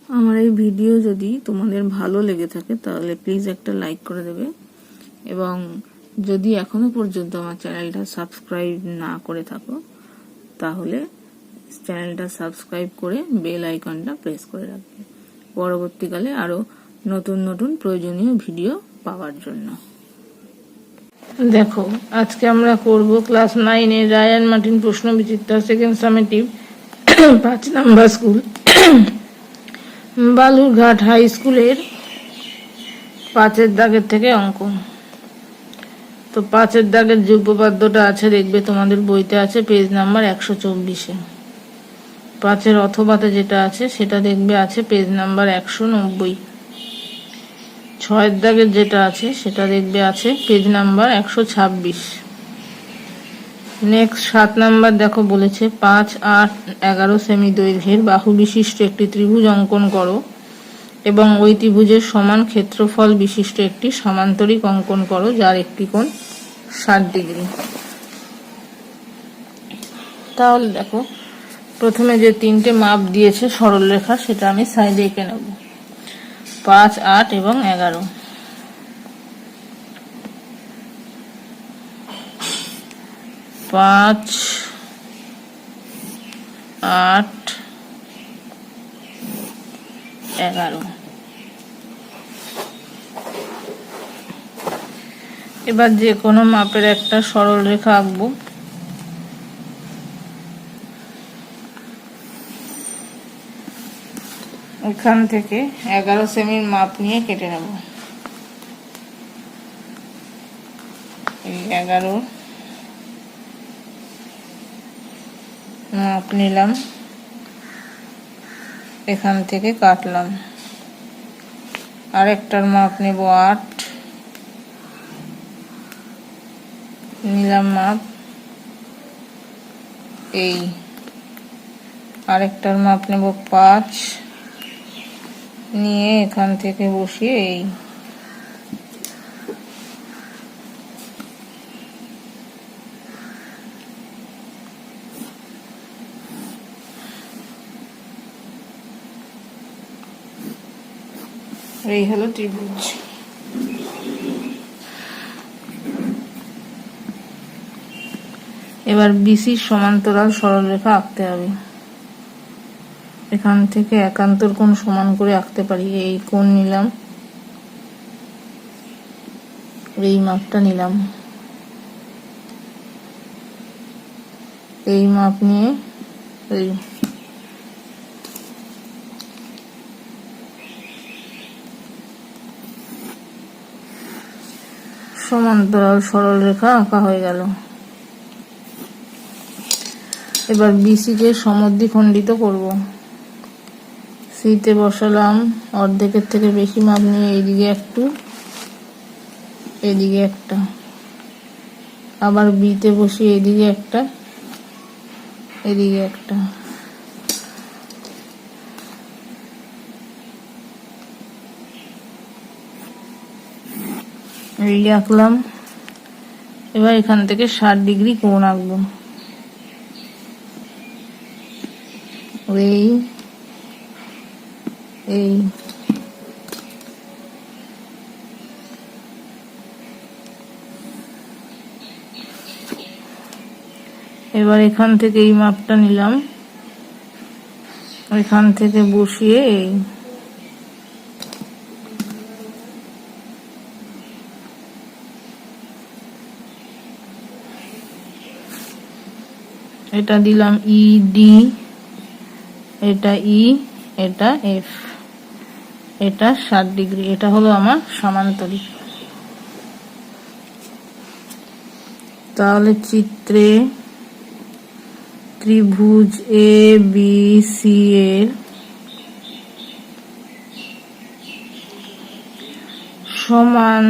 আমার এই ভিডিও যদি তোমাদের ভালো লেগে থাকে তাহলে প্লিজ একটা লাইক করে দেবে, এবং যদি এখনো পর্যন্ত আমার চ্যানেলটা সাবস্ক্রাইব না করে থাকো তাহলে চ্যানেলটা সাবস্ক্রাইব করে বেল আইকনটা প্রেস করে রাখবে পরবর্তীকালে আরো নতুন নতুন প্রয়োজনীয় ভিডিও পাওয়ার জন্য। দেখো, আজকে আমরা করব ক্লাস 9 এর রায়ান মার্টিন প্রশ্ন Bichitra second summative 5 number school Balurghat high স্কুলের 5 দাগের থেকে অঙ্ক। তো 5 দাগের যে উপপাদ্যটা আছে দেখবে তোমাদের বইতে আছে পেজ নাম্বার 124-এ। 5 অথবাতে যেটা আছে সেটা দেখবে আছে পেজ নাম্বার 190। 6 দাগের যেটা আছে সেটা দেখবে আছে পেজ নাম্বার 126। নেক্সট 7 নাম্বার দেখো বলেছে 5, 8, 11 সেমি দৈর্ঘ্যের বাহু বিশিষ্ট একটি ত্রিভুজ অঙ্কন করো এবং ওই ত্রিভুজের সমান ক্ষেত্রফল বিশিষ্ট একটি সমান্তরিক অঙ্কন করো যার একটি কোণ 60 ডিগ্রি। তাহলে দেখো, প্রথমে যে 3টে মাপ দিয়েছে সরল রেখা সেটা আমি সাইডে এঁকে নেব। 5, 8 এবং 11। 5, 8, 11। এবার যে কোনো মাপের একটা সরল রেখা আঁকবো। এখান থেকে 11 সেমির মাপ নিয়ে কেটে নেব। এই 11 মাপ নিলাম, এখান থেকে কাটলাম। আরেকটার মাপ নেব 8, নিলাম মাপ। এই আরেকটার মাপ নেব 5, নিয়ে এখান থেকে বসিয়ে এই এই হলো ত্রিভুজ। এবার বিসির সমান্তরাল সরলরেখা আঁকতে হবে। এখান থেকে একান্তর কোণ সমান করে আঁকতে পারি। এই কোণ নিলাম, এই মাপটা নিলাম, এই মাপ নিয়ে এই সমান্তরাল সরল রেখা আঁকা হয়ে গেল। এবার বিসি কে সমদ্বিখণ্ডিত করব। সিতে বসালাম, অর্ধেকের থেকে বেশি মাপ নিয়ে এইদিকে একটু, এদিকে একটা, আবার বিতে বসি এদিকে একটা, এদিকে একটা। এই আঁকলাম। এবার এখান থেকে 60 ডিগ্রি কোণ আঁকবো। এই এই এবার এখান থেকে এই মাপটা নিলাম, এখান থেকে বসিয়ে এই এটা দিলাম ই ডি, এটা ই, এটা এফ, এটা 60 ডিগ্রি। এটা হলো আমার সমান্তরিক। তাহলে চিত্রে ত্রিভুজ এ বি সি এর সমান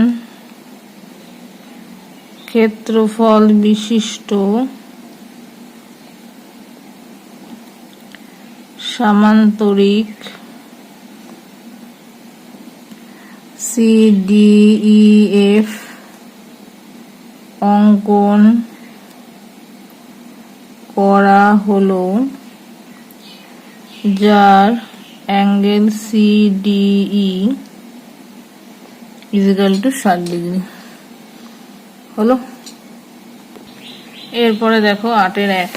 ক্ষেত্রফল বিশিষ্ট সমান্তরিক CDEF অঙ্কন করা হলো, যার angle CDE equal to 60 degree হলো। এরপরে দেখো 8-এর 1,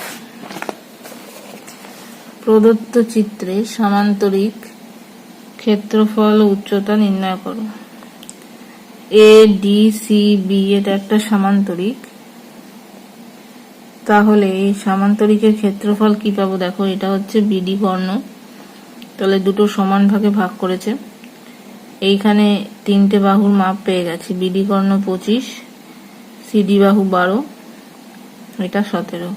প্রদত্ত চিত্রে সামান্তরিক ক্ষেত্রফল ও উচ্চতা নির্ণয় করো। ADCB এটা একটা সামান্তরিক, তাহলে এই সামান্তরিকের ক্ষেত্রফল কি পাবো? দেখো এটা হচ্ছে BD কর্ণ, তাহলে দুটো সমান ভাগে ভাগ করেছে। এইখানে 3টে বাহুর মাপ পেয়ে গেছি, BD কর্ণ 25, CD বাহু 12, এটা 17।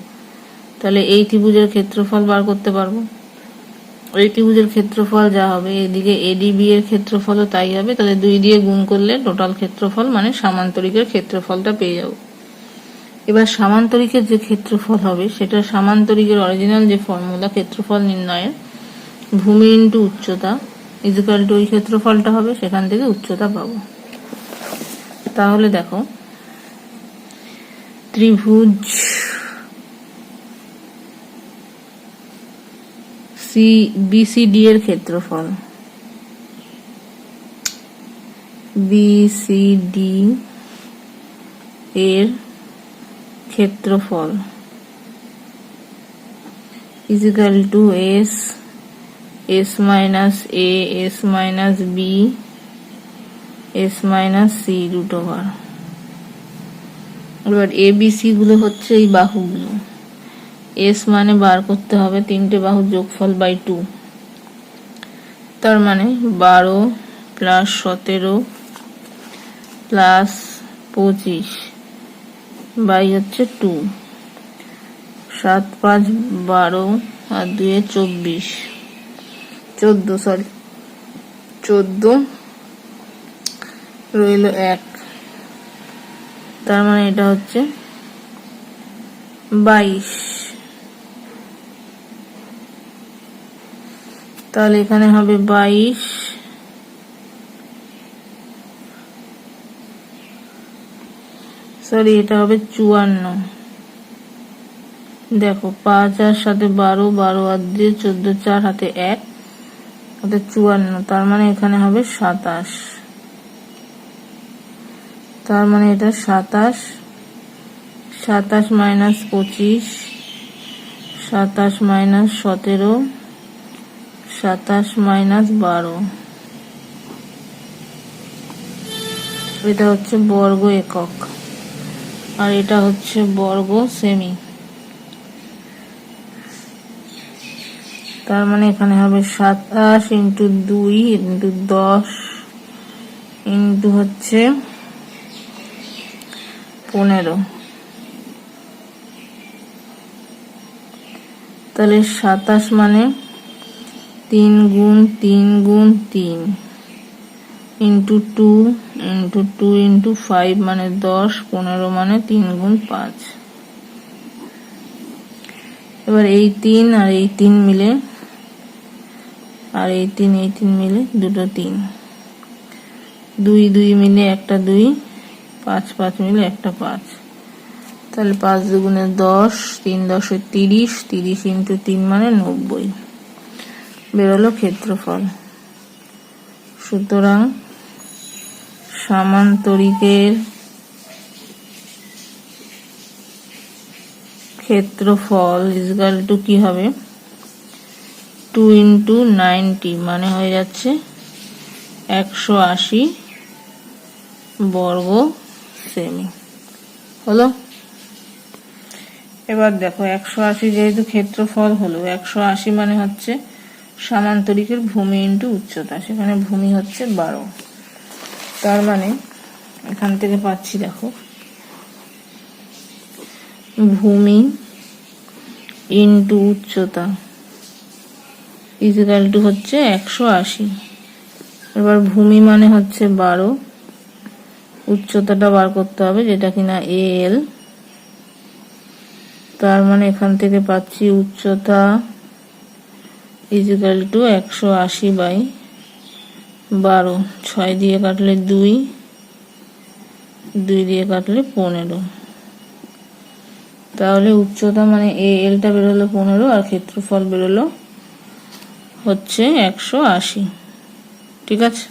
তাহলে এই ত্রিভুজের ক্ষেত্রফল বার করতে পারবো। এই ত্রিভুজের ক্ষেত্রফল যা হবে, এদিকে ADB এর ক্ষেত্রফলও তাই হবে, তাহলে 2 দিয়ে গুণ করলে টোটাল ক্ষেত্রফল মানে সামান্তরিকের ক্ষেত্রফলটা পেয়ে যাব। এবার সামান্তরিকের যে ক্ষেত্রফল হবে সেটা সামান্তরিকের অরিজিনাল যে ফর্মুলা ক্ষেত্রফল নির্ণয়ের, ভূমি ইন্টু উচ্চতা ইকুয়াল টু ওই ক্ষেত্রফলটা হবে, সেখান থেকে উচ্চতা পাবো। তাহলে দেখো ত্রিভুজ BCD এর ক্ষেত্রফল, BCD এর ক্ষেত্রফল equal to S minus A, S minus B, S minus C √। এবার ABC গুলো হচ্ছে এই বাহুগুলো, S মানে বার করতে হবে 3টে বাহুর যোগফল বাই 2, তার মানে 12 প্লাস 17 প্লাস 25 বাই হচ্ছে 2, 7 5 12 আর 2 24, 14 রইল 1, তার মানে এটা হচ্ছে 22। তাহলে এখানে হবে 22, সরি এটা হবে 54। দেখো 5 আর সাথে 12, 12 আর 2 14, 4 হাতে 1 হাতে 54, তার মানে এখানে হবে 27। তার মানে এটা 27, 27 মাইনাস 25, 27 মাইনাস 17, 27 মাইনাস 12, এটা হচ্ছে বর্গ একক আর এটা হচ্ছে বর্গ সেমি। তার মানে এখানে হবে 27 ইন্টু 2 ইন্টু 10 ইন্টু হচ্ছে 15। তাহলে 27 মানে 3 গুণ 3 গুণ 3 ইন্টু 2 ইন্টু 2 ইন্টু 5 মানে 10, 15 মানে 3 গুণ 5। এবার এই 3 আর এই 3 মিলে আর এই 3 মিলে দুটো 3, 2 2 মিলে একটা 2, 5 5 মিলে একটা 5, তাহলে 5 দুগুণে 10, 3 10 30, 30 ইন্টু 3 মানে 90 বেরোলো ক্ষেত্রফল। সুতরাং সামান্তরিকের ক্ষেত্রফল ইকুয়াল টু কি হবে? 2 ইন্টু 90 মানে হয়ে যাচ্ছে 180 বর্গ সেমি হলো। এবার দেখো 180 যেহেতু ক্ষেত্রফল হলো, 180 মানে হচ্ছে সামান্তরিকের ভূমি ইন্টু উচ্চতা, সেখানে ভূমি হচ্ছে 12। তার মানে এখান থেকে পাচ্ছি দেখো ভূমি ইন্টু উচ্চতা ইকুয়াল টু হচ্ছে 180। এবার ভূমি মানে হচ্ছে 12, উচ্চতাটা বার করতে হবে যেটা কিনা AL। তার মানে এখান থেকে পাচ্ছি উচ্চতা ইকুয়াল টু 180 বাই 12, 6 দিয়ে কাটলে 2, 2 দিয়ে কাটলে 15। তাহলে উচ্চতা মানে AL টা বেরোলো 15 আর ক্ষেত্রফল বেরোলো হচ্ছে 180। ঠিক আছে,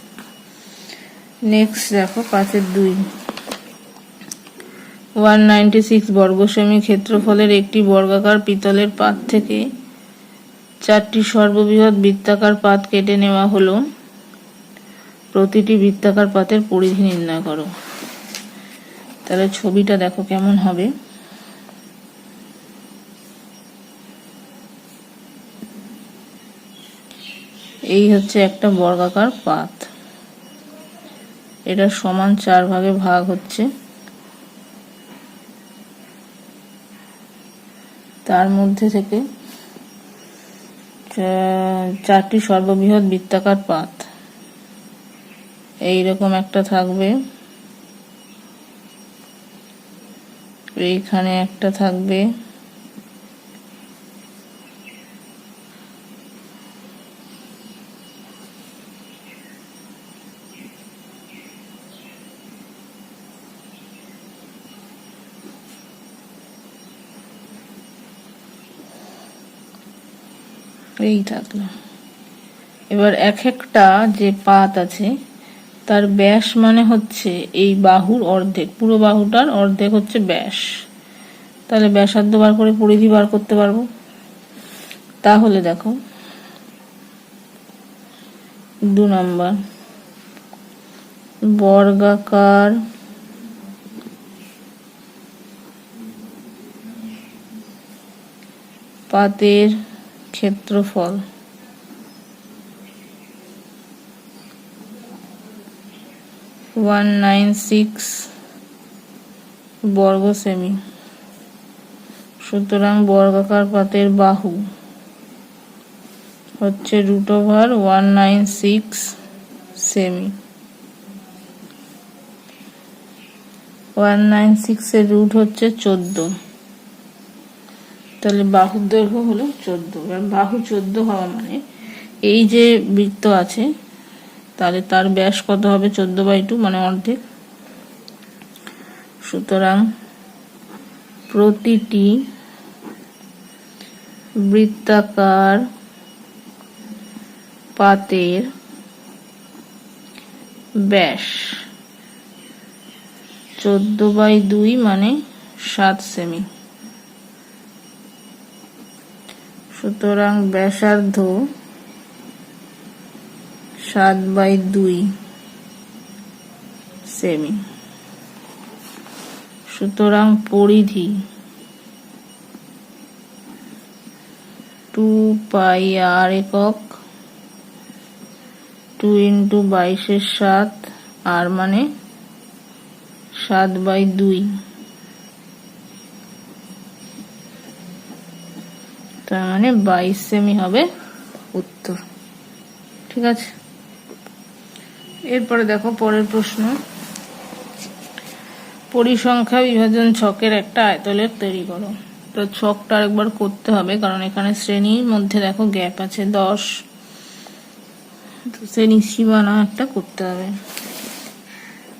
নেক্সট দেখো 5-2। 196 বর্গ সেমি ক্ষেত্রফলের একটি বর্গাকার পিতলের পাত থেকে 4টি সর্ববৃহৎ বৃত্তাকার পাত কেটে নেওয়া হলো। প্রতিটি বৃত্তাকার পাতের পরিধি নির্ণয় করো। তাহলে ছবিটা দেখো কেমন হবে। এই হচ্ছে একটা বর্গাকার পাত, এটা সমান 4 ভাগে ভাগ হচ্ছে। তার মধ্যে থেকে 4টি সর্ববৃহৎ বৃত্তাকার পাত এইরকম একটা থাকবে, এইখানে একটা থাকবে, এই থাকলো। এবার এক একটা যে পাত আছে তার ব্যাস মানে হচ্ছে এই বাহুর অর্ধেক, পুরো বাহুটার অর্ধেক হচ্ছে ব্যাস। তাহলে ব্যাসার্ধ বার করে পরিধি বার করতে পারবো। তাহলে দেখো 2 নম্বর, বর্গাকার পাতের ক্ষেত্রফল বর্গ সেমি। সুতরাং বর্গাকার পাতের বাহু হচ্ছে √196 সেমি। 196 এর রুট হচ্ছে 14, তাহলে বাহুর দৈর্ঘ্য হলো 14। এবার বাহু 14 হওয়া মানে এই যে বৃত্ত আছে তাহলে তার ব্যাস কত হবে? 14/2 মানে অর্ধেক। সুতরাং প্রতিটি বৃত্তাকার পাতের ব্যাস 14/2 মানে 7 সেমি। সুতরাং ব্যাসার্ধ 7/2 সেমি। সুতরাং পরিধি 2πr একক, 2 × 22/7, আর মানে 7/2, তার মানে 22 সেমি হবে উত্তর। ঠিক আছে, এরপরে দেখো পরের প্রশ্ন। পরিসংখ্যা বিভাজন ছকের একটা আয়তলেখ তৈরি করো। তো ছকটা একবার করতে হবে কারণ এখানে শ্রেণীর মধ্যে দেখো গ্যাপ আছে 10, তো শ্রেণীর সীমানা একটা করতে হবে।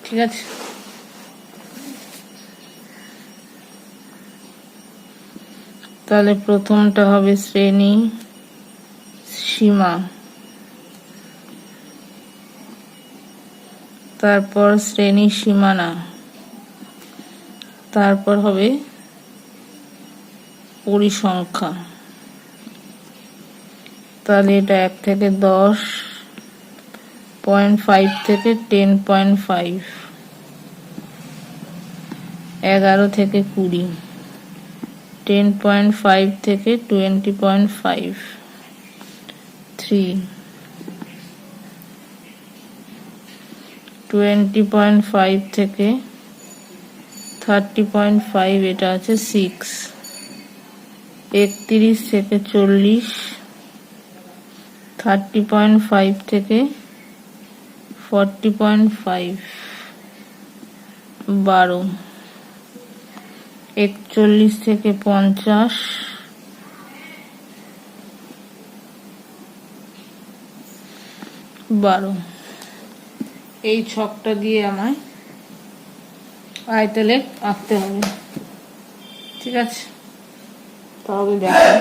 ঠিক আছে, তাহলে প্রথমটা হবে শ্রেণী সীমা, তারপর শ্রেণী সীমানা, তারপর হবে পরিসংখ্যা। তাহলে এটা 1 থেকে 10, 0.5 থেকে 10.5, 11 থেকে 20, 10.5 থেকে 20.5, 3, 20.5 থেকে 30.5, এটা আছে 6, 31 থেকে 40, 30.5 থেকে 40.5, 12, 41 থেকে 50, 12। এই ছকটা দিয়ে আমায় আয়তলেখ আঁকতে হবে। ঠিক আছে, তাহলে দেখো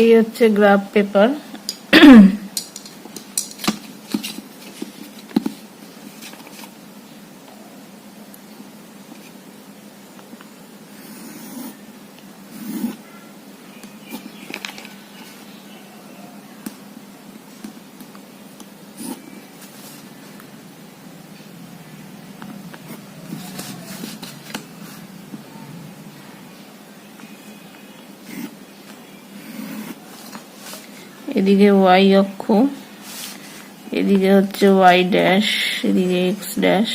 এই হচ্ছে গ্রাফ পেপার। এদিকে ওয়াই অক্ষ, এদিকে হচ্ছে ওয়াই ড্যাশ, এদিকে এক্স ড্যাশ,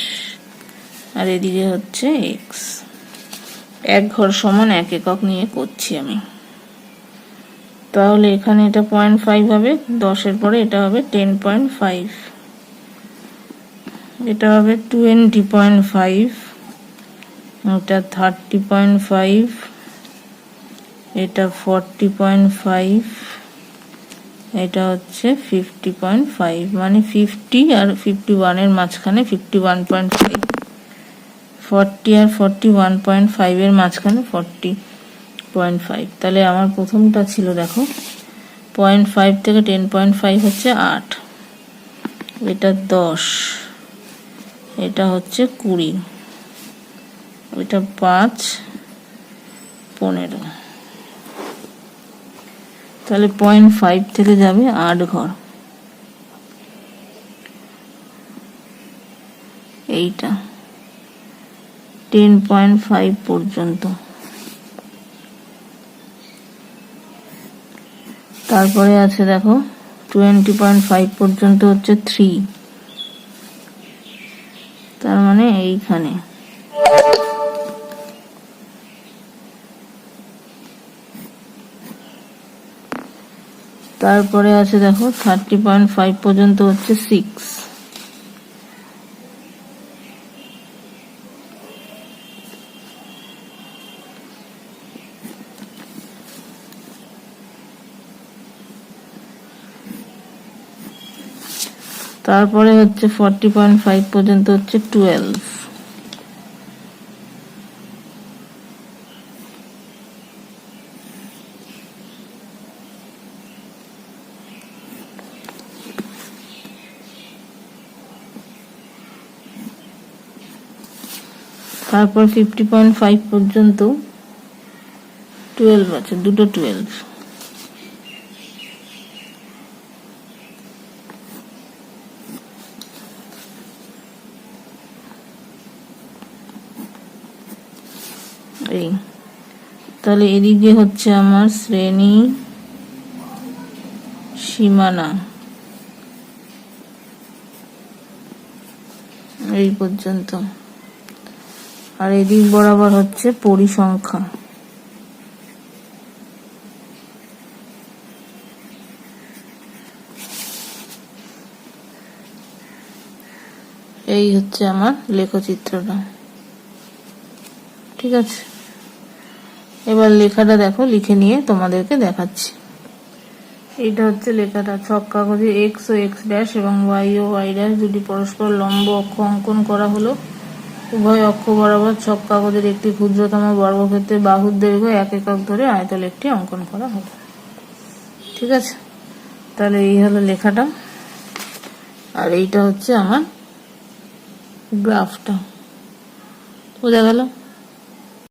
আর এদিকে হচ্ছে এক্স। এক ঘর সমান এক একক নিয়ে করছি আমি। তাহলে এখানে এটা 0.5 হবে, 10-এর পরে এটা হবে 10.5, এটা হবে 20.5, এটা 30.5, এটা 40.5, এটা হচ্ছে 50.5, মানে 50 আর 51-এর মাঝখানে 51.5, 40 আর 41.5-এর মাঝখানে 40.5। তাহলে আমার প্রথমটা ছিল দেখো 0.5 থেকে 10.5 হচ্ছে 8, এটা 10, এটা হচ্ছে 20, এটা 5, 15। তাহলে 0.5 থেকে যাবে 8 ঘর, এইটা 10.5 পর্যন্ত। তারপরে আছে দেখো 20.5 পর্যন্ত হচ্ছে 3, তার মানে এইখানে। তারপরে আছে দেখো 30.5 পর্যন্ত হচ্ছে 6, তারপরে হচ্ছে 40.5 পর্যন্ত হচ্ছে 12, তারপর 50.5 পর্যন্ত 12 আছে, দুটো 12। এই তাহলে এদিকে হচ্ছে আমার শ্রেণী সীমানা এই পর্যন্ত, আর এদিক বরাবর হচ্ছে পরিসংখ্যা। এই হচ্ছে আমার লেখচিত্রটা, ঠিক আছে। এবার লেখাটা দেখো, লিখে নিয়ে তোমাদেরকে দেখাচ্ছি। এইটা হচ্ছে লেখাটা। ছক কাগজে এক্স ও এক্স ড্যাশ এবং ওয়াই ও ওয়াই ড্যাশ দুটি পরস্পর লম্ব অক্ষ অঙ্কন করা হলো। উভয় অক্ষ বরাবর ছক কাগজের একটি ক্ষুদ্রতম বর্গক্ষেত্রে বাহুর দৈর্ঘ্য 1 একক ধরে আয়তলেখটি অঙ্কন করা হলো, ঠিক আছে। তাহলে এই হলো লেখাটা, আর এইটা হচ্ছে আমার গ্রাফটা। বোঝা গেল?